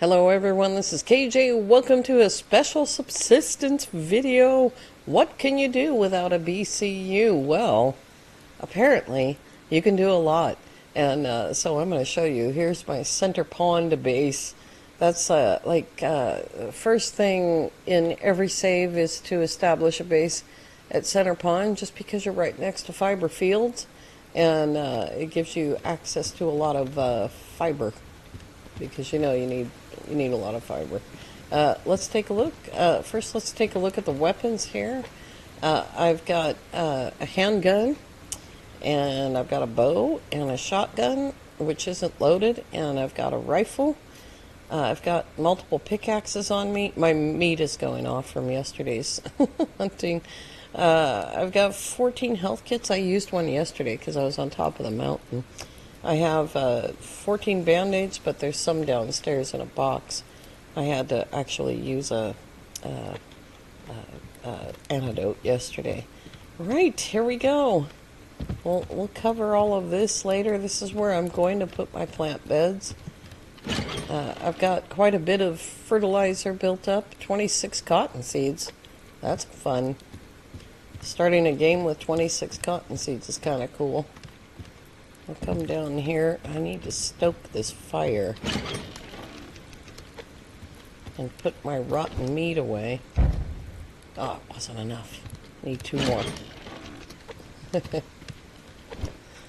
Hello everyone, this is KJ. Welcome to a special subsistence video. What can you do without a BCU? Well, apparently you can do a lot. And so I'm going to show you. Here's my center pond base. That's first thing in every save is to establish a base at center pond, just because you're right next to fiber fields, and it gives you access to a lot of fiber, because you know you need a lot of fiber. Let's take a look. First, let's take a look at the weapons here. I've got a handgun, and I've got a bow and a shotgun, which isn't loaded, and I've got a rifle. I've got multiple pickaxes on me. My meat is going off from yesterday's hunting. I've got 14 health kits. I used one yesterday because I was on top of the mountain. I have 14 band-aids, but there's some downstairs in a box. I had to actually use a antidote yesterday. Right, here we go. We'll cover all of this later. This is where I'm going to put my plant beds. I've got quite a bit of fertilizer built up. 26 cotton seeds. That's fun. Starting a game with 26 cotton seeds is kind of cool. I'll come down here. I need to stoke this fire and put my rotten meat away. Oh, it wasn't enough. Need 2 more.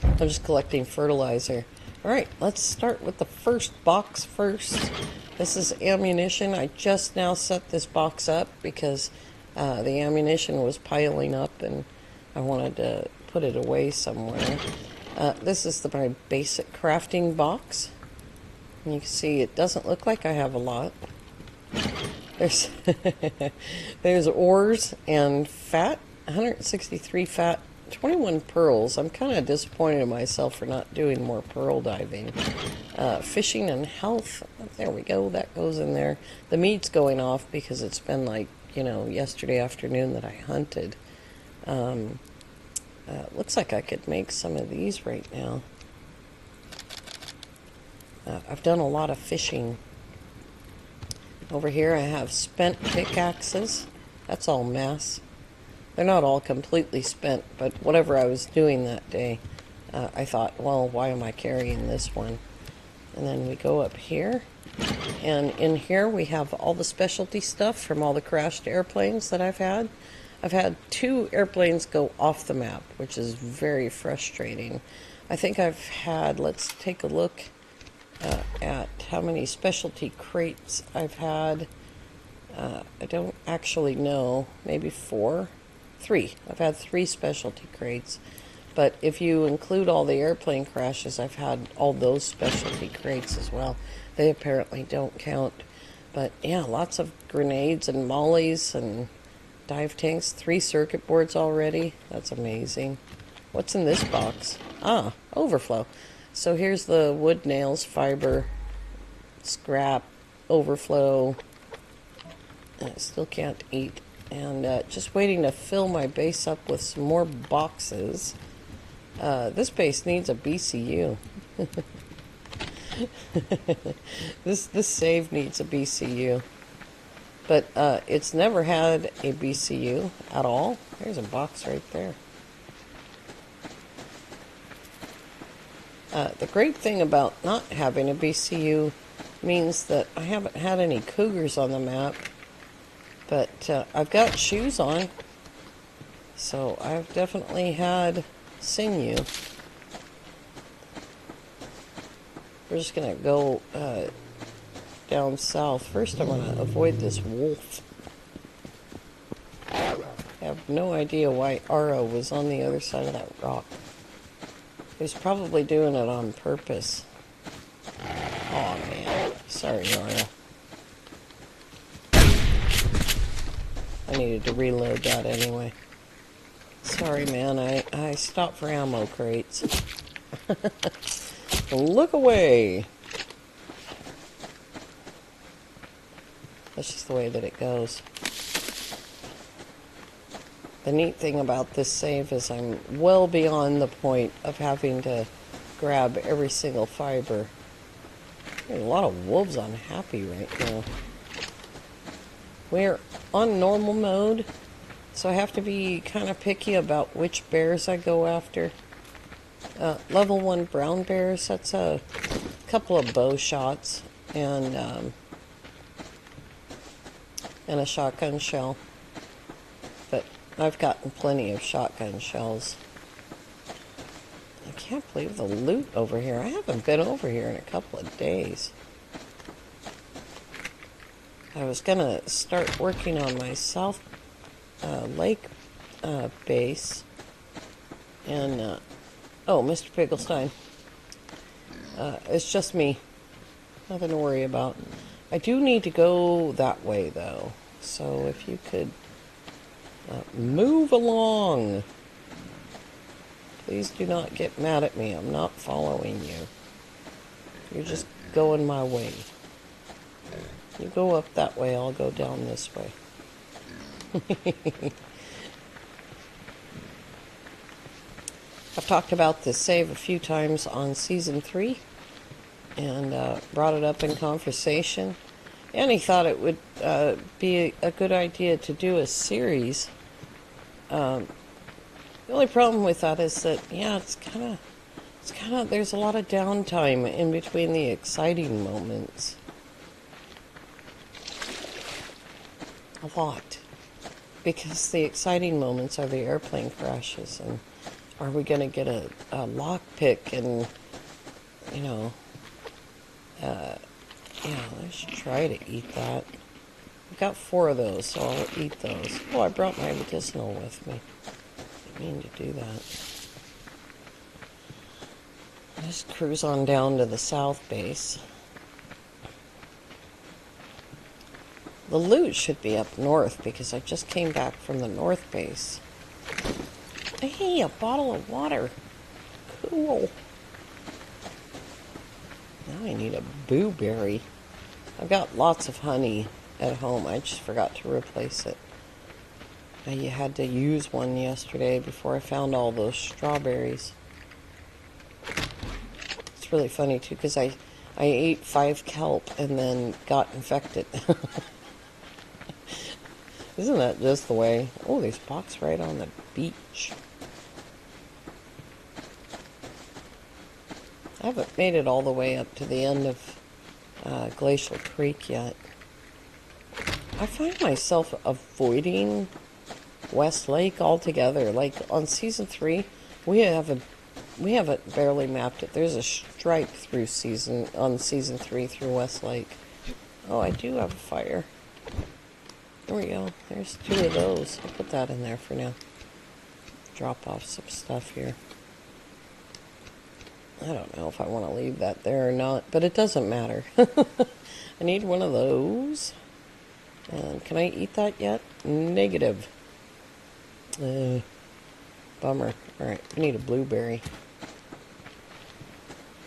I'm just collecting fertilizer. Alright, let's start with the first box first. This is ammunition. I just now set this box up because the ammunition was piling up and I wanted to put it away somewhere. This is my basic crafting box. And you can see it doesn't look like I have a lot. There's there's ores and fat, 163 fat, 21 pearls. I'm kind of disappointed in myself for not doing more pearl diving. Fishing and health. There we go. That goes in there. The meat's going off because it's been like, yesterday afternoon that I hunted. Looks like I could make some of these right now. I've done a lot of fishing. Over here I have spent pickaxes. That's all mass. They're not all completely spent, but whatever I was doing that day, I thought, well, why am I carrying this one? And then we go up here, and in here we have all the specialty stuff from all the crashed airplanes that I've had. I've had 2 airplanes go off the map, which is very frustrating. I think I've had, let's take a look at how many specialty crates I've had. I don't actually know, maybe 4? 3. I've had 3 specialty crates. But if you include all the airplane crashes, I've had all those specialty crates as well. They apparently don't count. But yeah, lots of grenades and mollies and dive tanks. 3 circuit boards already. That's amazing. What's in this box? Ah, overflow. So here's the wood, nails, fiber, scrap, overflow. I still can't eat. And just waiting to fill my base up with some more boxes. This base needs a BCU. This save needs a BCU. But it's never had a BCU at all. There's a box right there. The great thing about not having a BCU means that I haven't had any cougars on the map. But I've got shoes on, so I've definitely had sinew. We're just going to go down south. First, I'm going to avoid this wolf. I have no idea why Ara was on the other side of that rock. He's probably doing it on purpose. Oh man, sorry Ara. I needed to reload that anyway. Sorry, man. I stopped for ammo crates. Look away. That's just the way that it goes. The neat thing about this save is I'm well beyond the point of having to grab every single fiber. There's a lot of wolves unhappy right now. We're on normal mode, so I have to be kind of picky about which bears I go after. Level 1 brown bears, that's a couple of bow shots and a shotgun shell. But I've gotten plenty of shotgun shells. I can't believe the loot over here. I haven't been over here in a couple of days. I was gonna start working on my South Lake base, and oh, Mr. Pigglestein, it's just me, nothing to worry about. I do need to go that way though, so if you could move along. Please do not get mad at me. I'm not following you. You're just going my way. You go up that way, I'll go down this way. I've talked about this save a few times on Season 3 and brought it up in conversation. And he thought it would be a good idea to do a series. The only problem with that is that, yeah, it's kind of, there's a lot of downtime in between the exciting moments. A lot. Because the exciting moments are the airplane crashes, and are we going to get a lockpick, and, you know, yeah, let's try to eat that. I've got 4 of those, so I'll eat those. Oh, I brought my medicinal with me. I didn't mean to do that. Let's cruise on down to the south base. The loot should be up north because I just came back from the north base. Hey, a bottle of water. Cool. Now I need a blueberry. I've got lots of honey at home. I just forgot to replace it. I had to use one yesterday before I found all those strawberries. It's really funny too because I ate 5 kelp and then got infected. Isn't that just the way? Oh, there's box right on the beach. I haven't made it all the way up to the end of Glacial Creek yet. I find myself avoiding West Lake altogether. Like on Season 3, we haven't barely mapped it. There's a stripe through on Season 3 through West Lake. Oh, I do have a fire. There we go. There's 2 of those. I'll put that in there for now. Drop off some stuff here. I don't know if I want to leave that there or not, but it doesn't matter. I need one of those. And can I eat that yet? Negative. Bummer. Alright, we need a blueberry.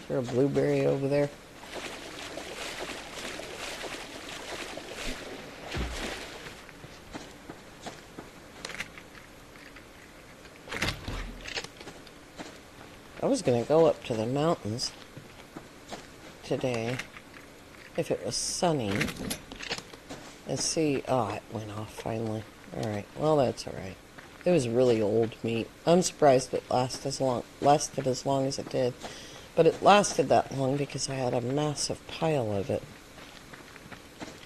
Is there a blueberry over there? I was going to go up to the mountains today if it was sunny and see. Oh, it went off finally. Alright, well, that's alright. It was really old meat. I'm surprised it lasted as long as it did. But it lasted that long because I had a massive pile of it.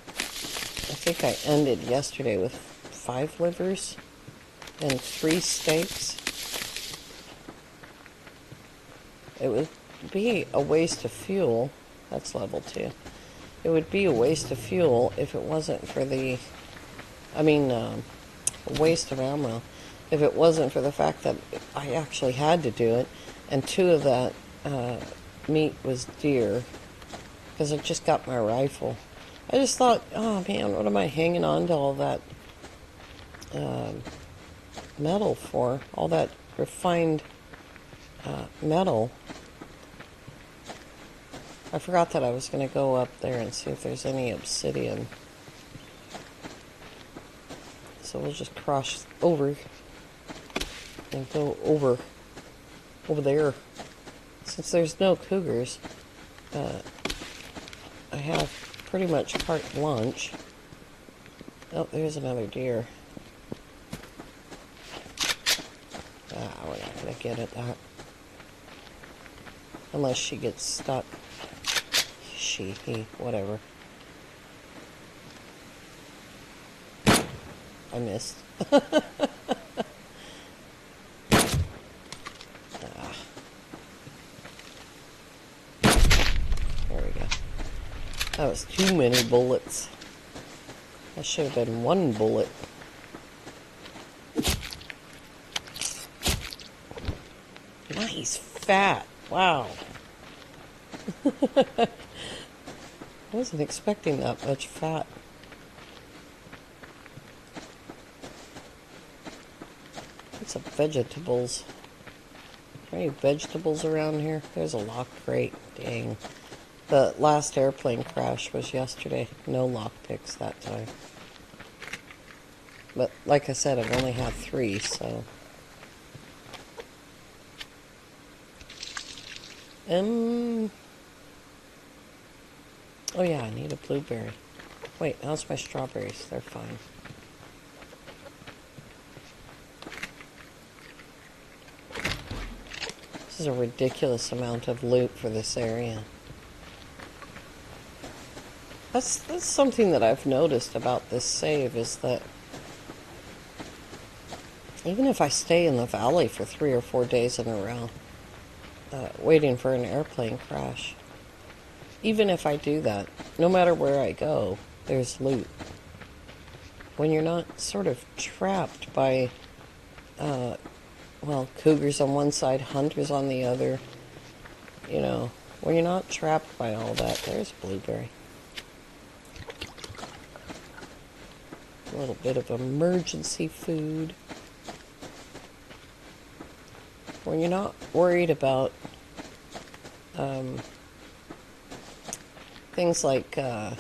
I think I ended yesterday with 5 livers and 3 steaks. It would be a waste of fuel. That's level 2. It would be a waste of fuel if it wasn't for the... a waste of ammo. If it wasn't for the fact that I actually had to do it. And 2 of that meat was deer. Because I just got my rifle. I just thought, oh man, what am I hanging on to all that metal for? All that refined metal. I forgot that I was going to go up there and see if there's any obsidian. So we'll just cross over and go over there. Since there's no cougars, have pretty much carte blanche. Oh, there's another deer. Ah, we're not going to get at that. Unless she gets stuck. She, he, whatever. I missed. There we go. That was too many bullets. That should have been one bullet. Nice fat. Wow. I wasn't expecting that much fat. What's up, vegetables? Are there any vegetables around here? There's a lock crate. Dang. The last airplane crash was yesterday. No lock picks that time. But like I said, I've only had 3, so... Oh yeah, I need a blueberry. Wait, how's my strawberries? They're fine. This is a ridiculous amount of loot for this area. That's something that I've noticed about this save, is that even if I stay in the valley for 3 or 4 days in a row, waiting for an airplane crash, even if I do that, no matter where I go, there's loot. When you're not sort of trapped by, well, cougars on one side, hunters on the other, you know, when you're not trapped by all that, there's blueberry. A little bit of emergency food. When you're not worried about things like oh,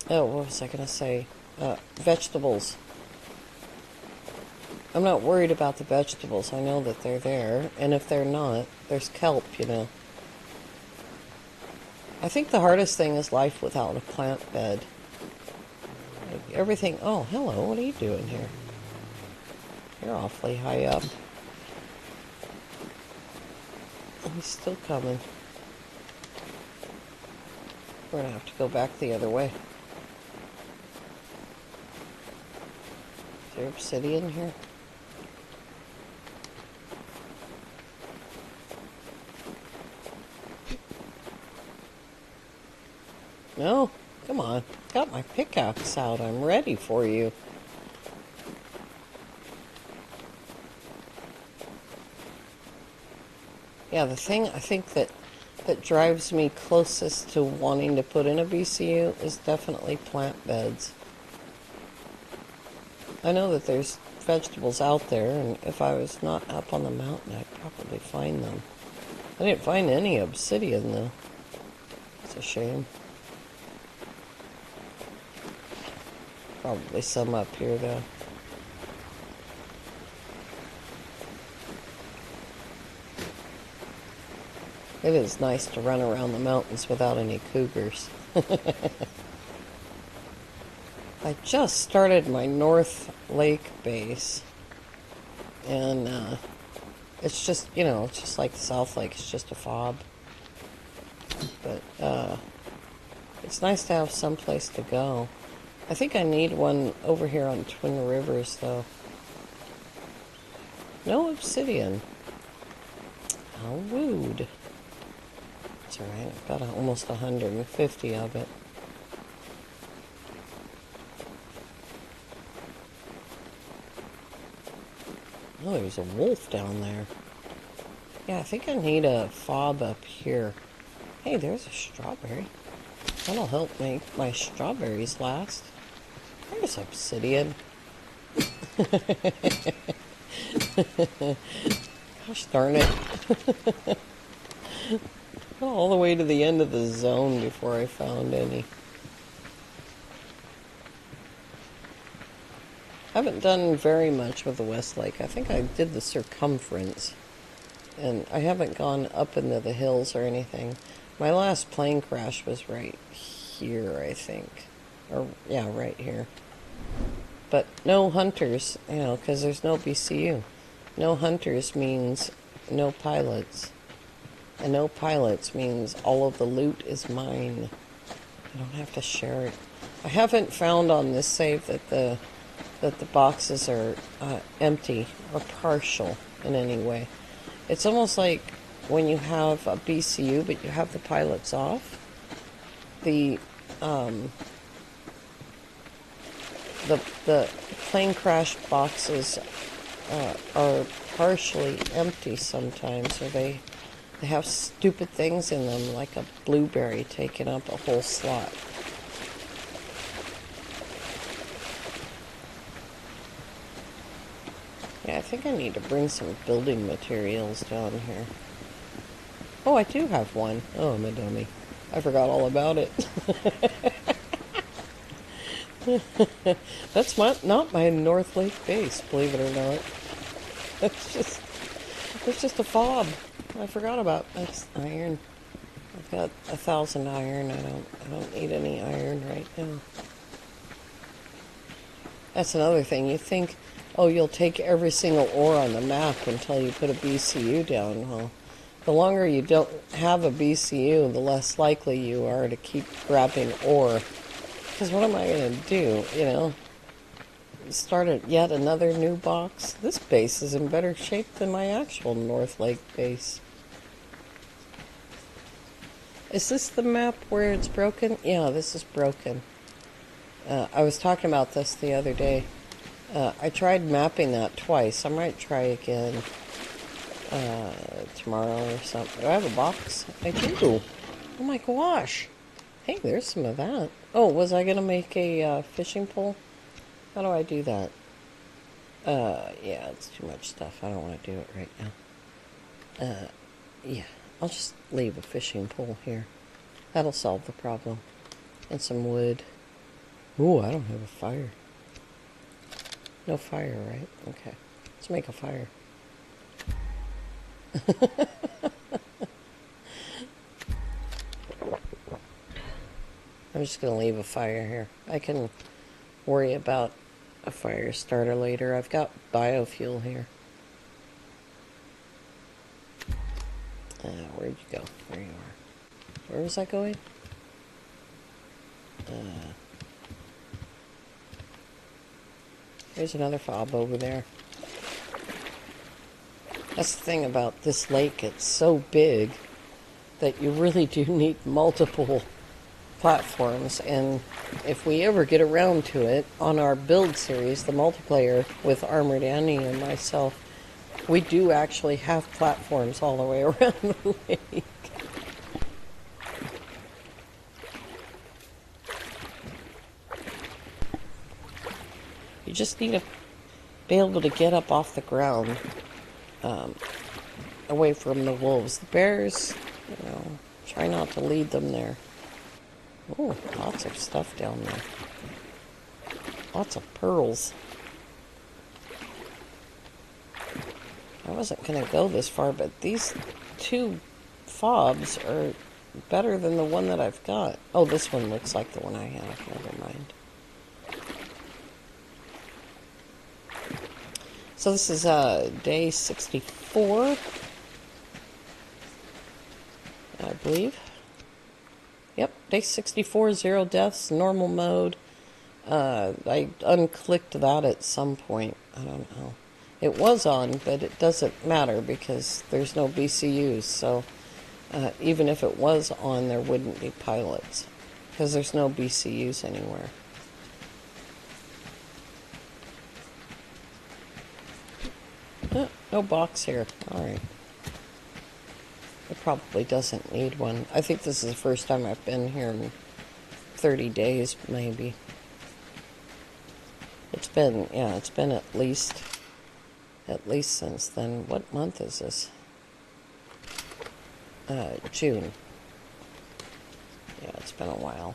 what was I going to say? Vegetables. I'm not worried about the vegetables. I know that they're there, and if they're not, there's kelp, you know. I think the hardest thing is life without a plant bed. Like everything... Oh, hello, what are you doing here? You're awfully high up. He's still coming. We're gonna have to go back the other way. Is there obsidian here? No, come on. Got my pickaxe out. I'm ready for you. Yeah, the thing I think that drives me closest to wanting to put in a BCU is definitely plant beds. I know that there's vegetables out there, and if I was not up on the mountain, I'd probably find them. I didn't find any obsidian, though. It's a shame. Probably some up here, though. It is nice to run around the mountains without any cougars. I just started my North Lake base, and it's just, you know, it's just like the South Lake. It's just a fob. But it's nice to have some place to go. I think I need one over here on Twin Rivers, though. No obsidian. How rude. It's alright, I've got almost 150 of it. Oh, there's a wolf down there. Yeah, I think I need a fob up here. Hey, there's a strawberry. That'll help make my strawberries last. There's obsidian. Gosh darn it. All the way to the end of the zone before I found any. I haven't done very much with the West Lake. I think I did the circumference. and I haven't gone up into the hills or anything. My last plane crash was right here, I think. Or, yeah, right here. But no hunters, because there's no BCU. No hunters means no pilots. And no pilots means all of the loot is mine. I don't have to share it. I haven't found on this save that the boxes are empty or partial in any way. It's almost like when you have a BCU but you have the pilots off, the plane crash boxes are partially empty sometimes, or they have stupid things in them, like a blueberry taking up a whole slot. Yeah, I think I need to bring some building materials down here. Oh, I do have one. Oh, I'm a dummy. I forgot all about it. That's not my North Lake base, believe it or not. It's just a fob. I forgot about that's iron. I've got 1,000 iron. I don't need any iron right now. That's another thing. You think, oh, you'll take every single ore on the map until you put a BCU down. Well, the longer you don't have a BCU, the less likely you are to keep grabbing ore. Because what am I going to do, Start yet another new box? This base is in better shape than my actual North Lake base. Is this the map where it's broken? Yeah, this is broken. I was talking about this the other day. I tried mapping that twice. I might try again tomorrow or something. Do I have a box? I do. Oh my gosh. Hey, there's some of that. Oh, was I going to make a fishing pole? How do I do that? Yeah, it's too much stuff. I don't want to do it right now. Yeah, I'll just leave a fishing pole here. That'll solve the problem. And some wood. Ooh, I don't have a fire. No fire, right? Okay. Let's make a fire. I'm just going to leave a fire here. I can worry about a fire starter later. I've got biofuel here. Where'd you go? There you are. Where was I going? There's another fob over there. That's the thing about this lake. It's so big that you really do need multiple platforms, and if we ever get around to it on our build series, the multiplayer with Armored Annie and myself, we do actually have platforms all the way around the lake. You just need to be able to get up off the ground, away from the wolves. The bears, try not to lead them there. Oh, lots of stuff down there. Lots of pearls. I wasn't going to go this far, but these two fobs are better than the one that I've got. Oh, this one looks like the one I have. Never mind. So this is day 64, I believe. Yep, day 64, 0 deaths, normal mode. I unclicked that at some point. I don't know. It was on, but it doesn't matter because there's no BCUs. So even if it was on, there wouldn't be pilots because there's no BCUs anywhere. No box here. Alright. It probably doesn't need one. I think this is the first time I've been here in 30 days, maybe. It's been at least since then. What month is this? June. Yeah, it's been a while.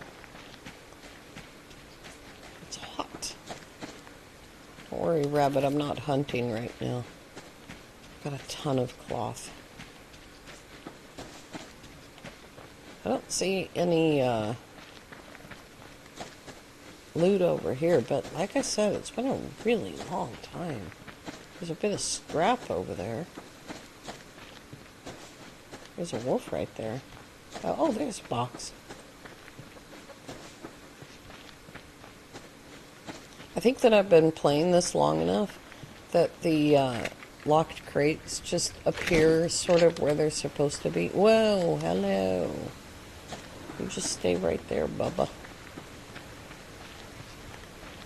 It's hot. Don't worry, Rabbit, I'm not hunting right now. Got a ton of cloth. I don't see any loot over here, but like I said, it's been a really long time. There's a bit of scrap over there. There's a wolf right there. Oh, there's a box. I think that I've been playing this long enough that the locked crates just appear sort of where they're supposed to be. Whoa, hello. You just stay right there, Bubba.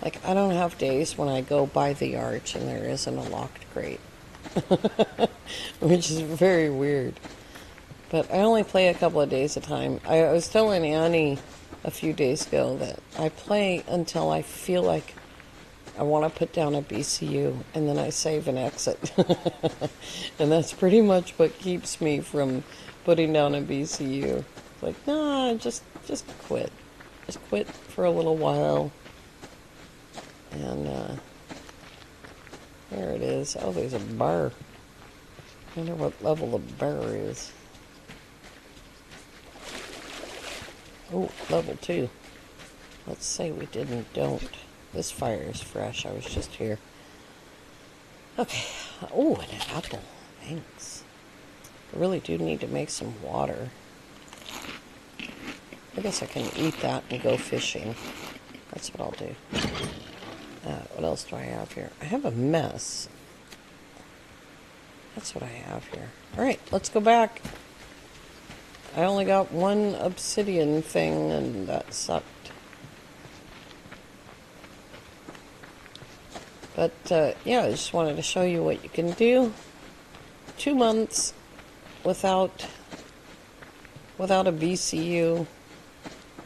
Like, I don't have days when I go by the arch and there isn't a locked crate. Which is very weird. But I only play a couple of days at a time. I was telling Annie a few days ago that I play until I feel like I want to put down a BCU, and then I save and exit. And that's pretty much what keeps me from putting down a BCU. Like, nah, just quit. Just quit for a little while. And there it is. Oh, there's a bar. I wonder what level the bar is. Oh, level 2. Let's say we don't. This fire is fresh. I was just here. Okay. Oh, and an apple. Thanks. I really do need to make some water. I guess I can eat that and go fishing. That's what I'll do. What else do I have here? I have a mess. That's what I have here. Alright, let's go back. I only got one obsidian thing, and that sucked. But, yeah, I just wanted to show you what you can do. 2 months without a BCU.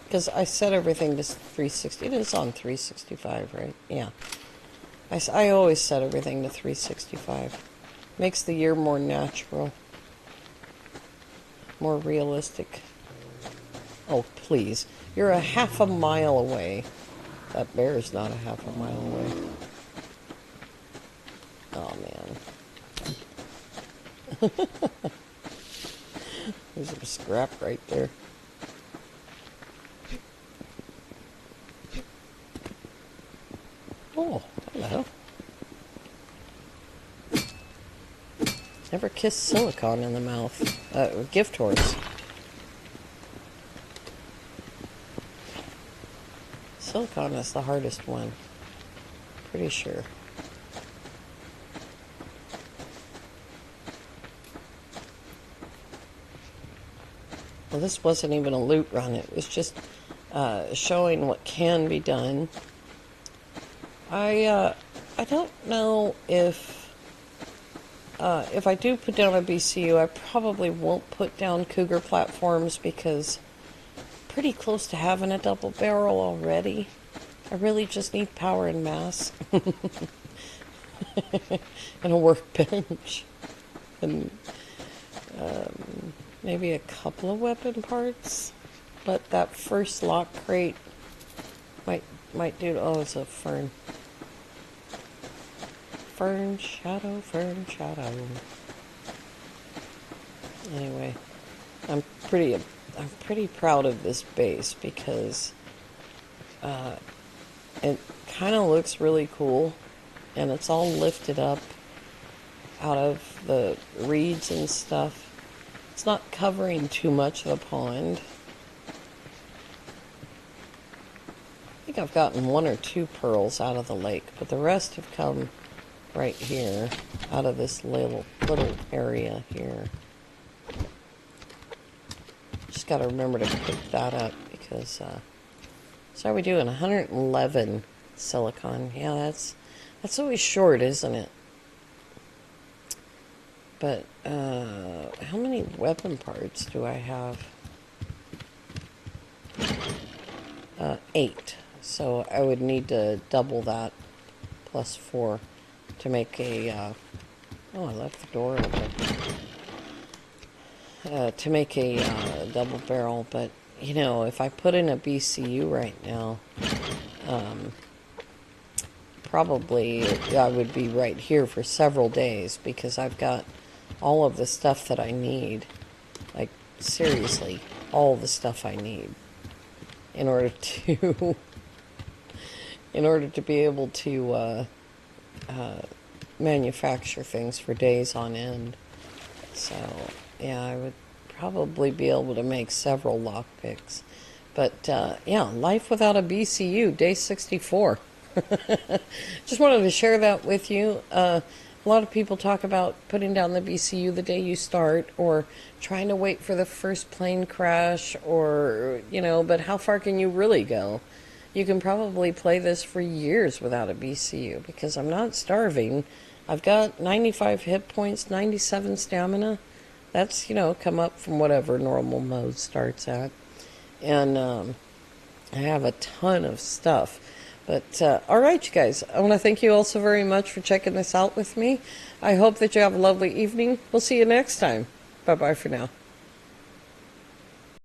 Because I set everything to 360. It is on 365, right? Yeah. I always set everything to 365. Makes the year more natural. More realistic. Oh, please. You're a half a mile away. That bear is not a half a mile away. Oh, man. There's some scrap right there. Oh, hello. Never kissed silicone in the mouth. Gift horse. Silicone is the hardest one. Pretty sure. Well, this wasn't even a loot run. It was just showing what can be done. I don't know if I do put down a BCU, I probably won't put down cougar platforms because I'm pretty close to having a double barrel already. I really just need power and mass. And a workbench. And maybe a couple of weapon parts. But that first lock crate might do. Oh, it's a fern. Fern shadow, fern shadow. Anyway, I'm pretty proud of this base because it kind of looks really cool, and it's all lifted up out of the reeds and stuff. It's not covering too much of the pond. I think I've gotten 1 or 2 pearls out of the lake, but the rest have come right here, out of this little area here. Just got to remember to pick that up because, so are we doing 111 silicon? Yeah, that's always short, isn't it? But, how many weapon parts do I have? 8. So I would need to double that plus 4 to make a, oh, I left the door open. To make a double barrel, but, you know, if I put in a BCU right now, probably I would be right here for several days because I've got all of the stuff that I need. Like seriously all the stuff I need in order to in order to be able to manufacture things for days on end. So yeah, I would probably be able to make several lockpicks. But yeah, life without a BCU, day 64. Just wanted to share that with you. A lot of people talk about putting down the BCU the day you start, or trying to wait for the first plane crash, or, but how far can you really go? You can probably play this for years without a BCU, because I'm not starving. I've got 95 hit points, 97 stamina. That's, come up from whatever normal mode starts at. And I have a ton of stuff. But all right, you guys, I want to thank you all so very much for checking this out with me. I hope that you have a lovely evening. We'll see you next time. Bye-bye for now.